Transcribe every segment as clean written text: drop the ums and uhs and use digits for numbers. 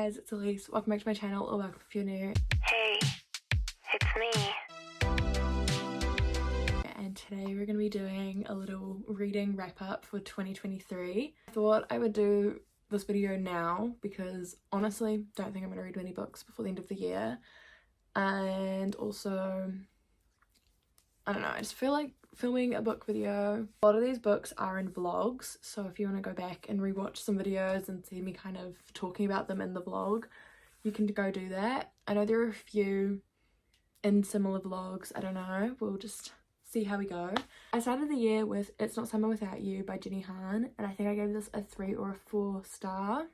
guys, it's Elise. Welcome back to my channel, or welcome if you're new. Hey, it's me. And today we're going to be doing a little reading wrap up for 2023. I thought I would do this video now because honestly, don't think I'm going to read many books before the end of the year. And also, I don't know, I just feel like filming a book video. A lot of these books are in vlogs, so if you want to go back and rewatch some videos and see me kind of talking about them in the vlog, you can go do that. I know there are a few in similar vlogs, I don't know, we'll just see how we go. I started the year with It's Not Summer Without You by Jenny Han, and I think I gave this a 3 or a 4 star.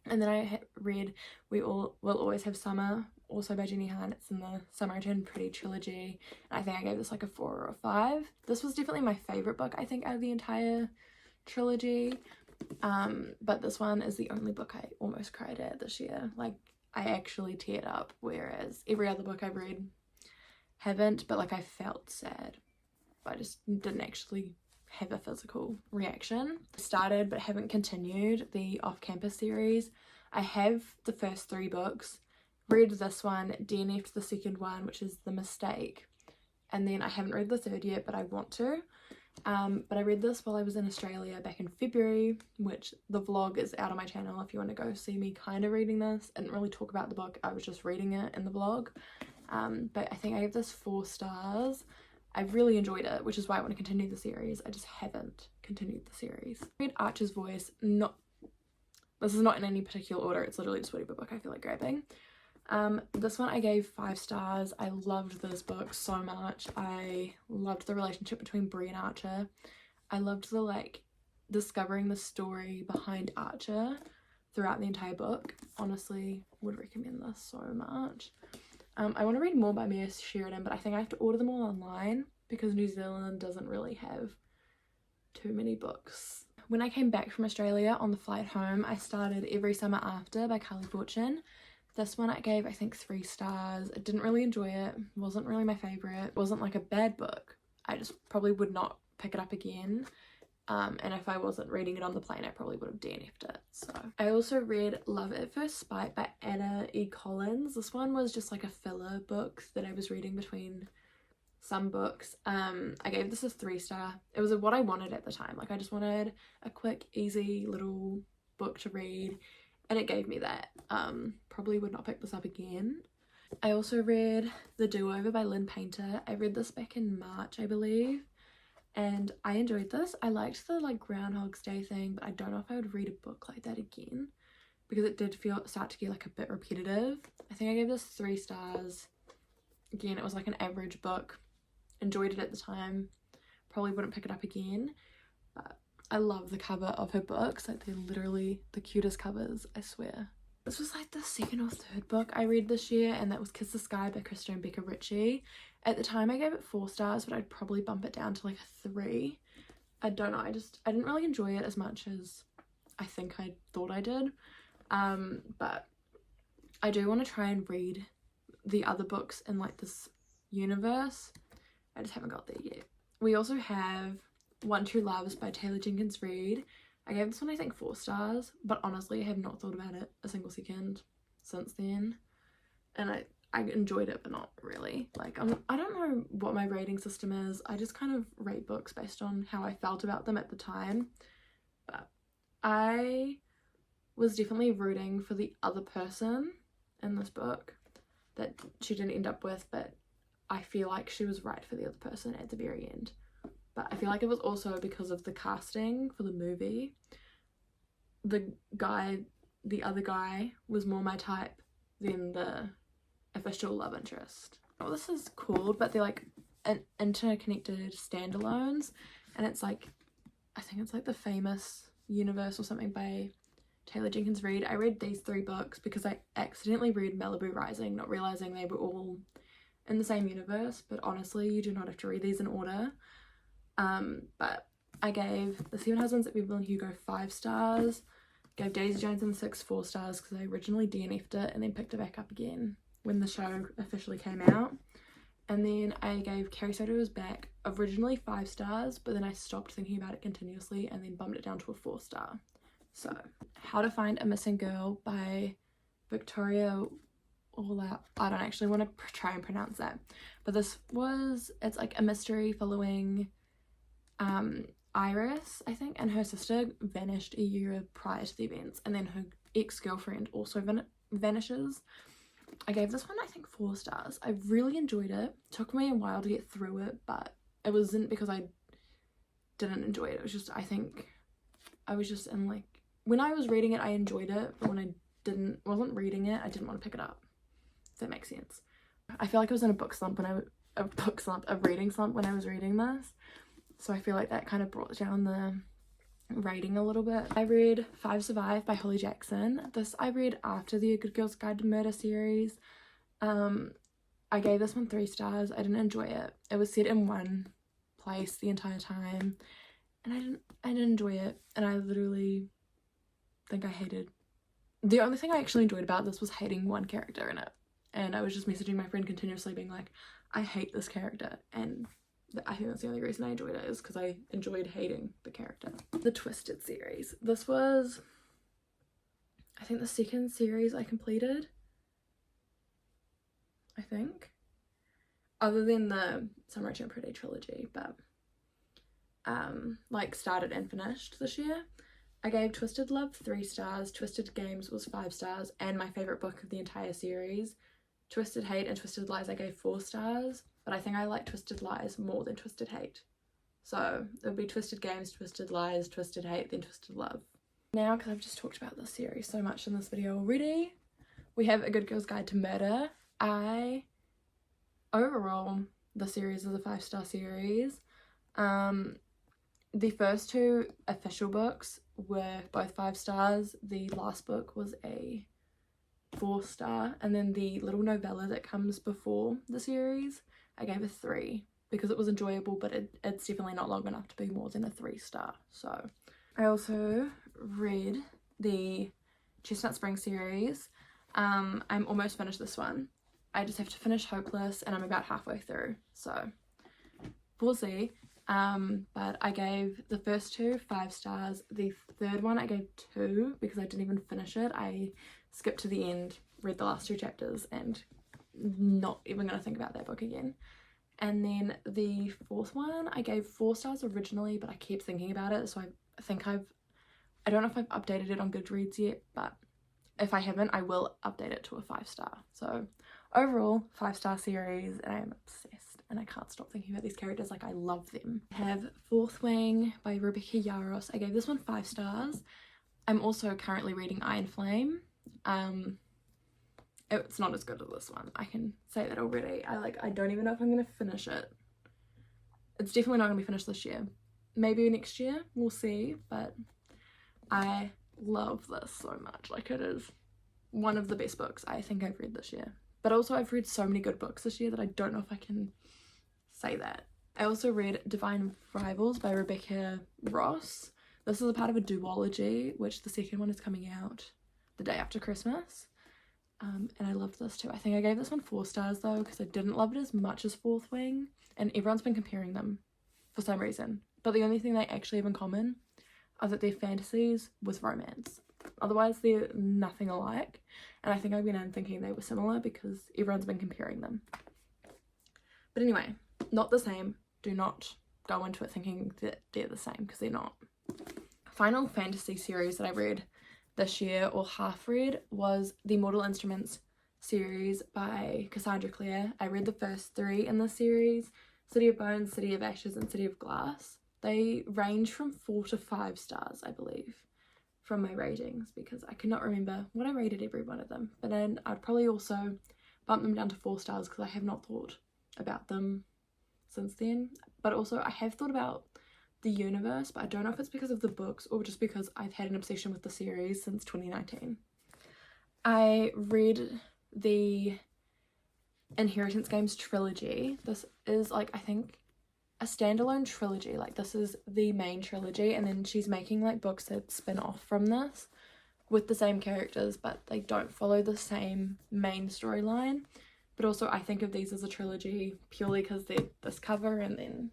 And then I read We All Will Always Have Summer, also by Jenny Han. It's in the Summer I Turned Pretty trilogy, and I think I gave this like a 4 or a 5. This was definitely my favourite book, I think, out of the entire trilogy. But this one is the only book I almost cried at this year. Like, I actually teared up, whereas every other book I've read haven't, but like I felt sad. I just didn't actually have a physical reaction. Started but haven't continued the Off-Campus series. I have the first 3 books, read this one, DNF'd the second one, which is The Mistake, and then I haven't read the third yet, but I want to. But I read this while I was in Australia back in February, which the vlog is out on my channel if you want to go see me kind of reading this. I didn't really talk about the book, I was just reading it in the vlog. But I think I gave this 4 stars. I really enjoyed it, which is why I want to continue the series. I just haven't continued the series. I read Archer's Voice. This is not in any particular order, it's literally just whatever book I feel like grabbing. This one I gave 5 stars. I loved this book so much. I loved the relationship between Bree and Archer. I loved the like discovering the story behind Archer throughout the entire book. Honestly, would recommend this so much. I want to read more by Mia Sheridan, but I think I have to order them all online because New Zealand doesn't really have too many books. When I came back from Australia on the flight home, I started Every Summer After by Carly Fortune. This one I gave, I think, 3 stars. I didn't really enjoy it. Wasn't really my favourite. It wasn't like a bad book. I just probably would not pick it up again. And if I wasn't reading it on the plane, I probably would have DNF'd it. So I also read Love at First Spite by Anna E. Collins. This one was just like a filler book that I was reading between some books. I gave this a 3 star. It was what I wanted at the time. Like, I just wanted a quick, easy little book to read, and it gave me that. Probably would not pick this up again. I also read The Do-Over by Lynn Painter. I read this back in March, I believe, and I enjoyed this. I liked the like Groundhog's Day thing, but I don't know if I would read a book like that again because it did start to get like a bit repetitive. I think I gave this 3 stars. Again, it was like an average book. Enjoyed it at the time. Probably wouldn't pick it up again, but I love the cover of her books. Like, they're literally the cutest covers, I swear. This was like the 2nd or 3rd book I read this year, and that was Kiss the Sky by Krista and Becca Ritchie. At the time I gave it 4 stars, but I'd probably bump it down to like a 3. I don't know, I didn't really enjoy it as much as I think I thought I did. But I do want to try and read the other books in like this universe. I just haven't got there yet. We also have One True Loves by Taylor Jenkins Reid. I gave this one I think 4 stars, but honestly I have not thought about it a single second since then, and I enjoyed it, but not really. Like, I don't know what my rating system is. I just kind of rate books based on how I felt about them at the time, but I was definitely rooting for the other person in this book that she didn't end up with, but I feel like she was right for the other person at the very end. But I feel like it was also because of the casting for the movie. The other guy was more my type than the official love interest. Well, this is called, but they're like interconnected standalones, and it's like, I think it's like The Famous Universe or something by Taylor Jenkins Reid. I read these 3 books because I accidentally read Malibu Rising, not realizing they were all in the same universe, but honestly you do not have to read these in order. But I gave The 7 Husbands of Evelyn Hugo 5 stars, gave Daisy Jones and the Six 4 stars because I originally DNF'd it and then picked it back up again when the show officially came out. And then I gave Carrie Soto Is Back originally 5 stars, but then I stopped thinking about it continuously and then bumped it down to a 4 star. So, How to Find a Missing Girl by Victoria All Out. I don't actually want to try and pronounce that, but it's like a mystery following Iris, I think, and her sister vanished a year prior to the events, and then her ex-girlfriend also vanishes. I gave this one, I think, 4 stars. I really enjoyed it. Took me a while to get through it, but it wasn't because I didn't enjoy it. It was just, I think I was just in like, when I was reading it I enjoyed it, but when I wasn't reading it I didn't want to pick it up, if that makes sense. I feel like I was in a reading slump when I was reading this, so I feel like that kind of brought down the rating a little bit. I read 5 Survive by Holly Jackson. This I read after the A Good Girl's Guide to Murder series. I gave this one 3 stars. I didn't enjoy it. It was set in one place the entire time, and I didn't enjoy it, and I literally think I hated. The only thing I actually enjoyed about this was hating one character in it, and I was just messaging my friend continuously being like, I hate this character, and I think that's the only reason I enjoyed it, is because I enjoyed hating the character. The Twisted series. This was, I think, the 2nd series I completed, I think, other than the Summer Returned Pretty trilogy, but like started and finished this year. I gave Twisted Love 3 stars, Twisted Games was 5 stars, and my favourite book of the entire series, Twisted Hate and Twisted Lies, I gave 4 stars, but I think I like Twisted Lies more than Twisted Hate. So it would be Twisted Games, Twisted Lies, Twisted Hate, then Twisted Love. Now, because I've just talked about this series so much in this video already, we have A Good Girl's Guide to Murder. Overall, the series is a 5-star series. The first 2 official books were both 5 stars. The last book was a 4-star, and then the little novella that comes before the series I gave a 3 because it was enjoyable, but it's definitely not long enough to be more than a 3-star. So I also read the Chestnut Spring series. I'm almost finished this one. I just have to finish Hopeless, and I'm about halfway through, so we'll see. But I gave the first 2 5 stars. The 3rd one I gave 2 because I didn't even finish it. I skipped to the end, read the last 2 chapters, and not even gonna think about that book again. And then the 4th one I gave 4 stars originally, but I keep thinking about it, so I think I don't know if I've updated it on Goodreads yet, but if I haven't, I will update it to a 5-star. So overall, 5-star series, and I am obsessed, and I can't stop thinking about these characters. Like, I love them. I have Fourth Wing by Rebecca Yarros. I gave this one 5 stars. I'm also currently reading Iron Flame. It's not as good as this one, I can say that already. I don't even know if I'm gonna finish it. It's definitely not gonna be finished this year. Maybe next year, we'll see, but I love this so much. Like, it is one of the best books I think I've read this year. But also I've read so many good books this year that I don't know if I can say that. I also read Divine Rivals by Rebecca Ross. This is a part of a duology, which the 2nd one is coming out the day after Christmas. And I loved this too. I think I gave this one 4 stars though, because I didn't love it as much as Fourth Wing, and everyone's been comparing them for some reason. But the only thing they actually have in common are that they're fantasies with romance. Otherwise they're nothing alike, and I think I went in thinking they were similar because everyone's been comparing them. But anyway, not the same. Do not go into it thinking that they're the same, because they're not. Final fantasy series that I read this year, or half read, was the Mortal Instruments series by Cassandra Clare. I read the first 3 in the series, City of Bones, City of Ashes, and City of Glass. They range from 4 to 5 stars, I believe, from my ratings, because I cannot remember what I rated every one of them. But then I'd probably also bump them down to 4 stars because I have not thought about them since then. But also I have thought about the universe, but I don't know if it's because of the books or just because I've had an obsession with the series since 2019. I read the Inheritance Games trilogy. This is, like, I think a standalone trilogy. Like, this is the main trilogy, and then she's making like books that spin off from this with the same characters, but they don't follow the same main storyline. But also I think of these as a trilogy purely because they're this cover and then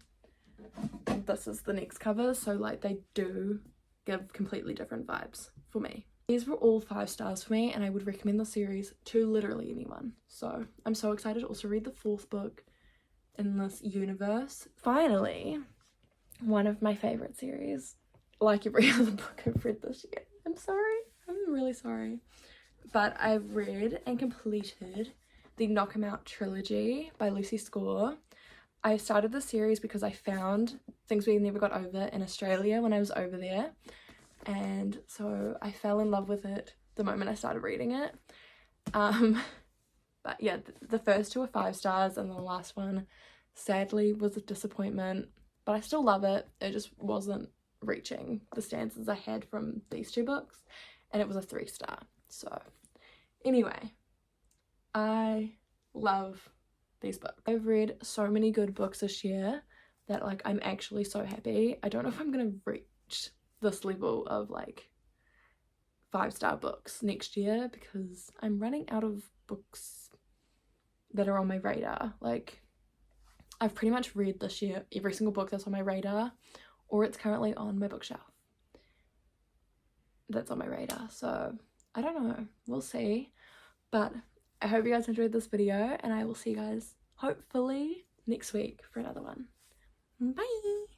this is the next cover, so like they do give completely different vibes for me. These were all 5 stars for me, and I would recommend the series to literally anyone. So I'm so excited to also read the 4th book in this universe. Finally, one of my favourite series, like every other book I've read this year. I'm sorry, I'm really sorry. But I've read and completed the Knock 'Em Out trilogy by Lucy Score. I started the series because I found Things We Never Got Over in Australia when I was over there. And so I fell in love with it the moment I started reading it. But yeah, the first 2 are 5 stars, and the last one sadly was a disappointment, but I still love it. It just wasn't reaching the standards I had from these 2 books, and it was a 3 star. So anyway, I love these books. I've read so many good books this year that like I'm actually so happy. I don't know if I'm gonna reach this level of like 5-star books next year because I'm running out of books that are on my radar. Like, I've pretty much read this year every single book that's on my radar, or it's currently on my bookshelf that's on my radar. So I don't know, we'll see. But I hope you guys enjoyed this video, and I will see you guys hopefully next week for another one. Bye.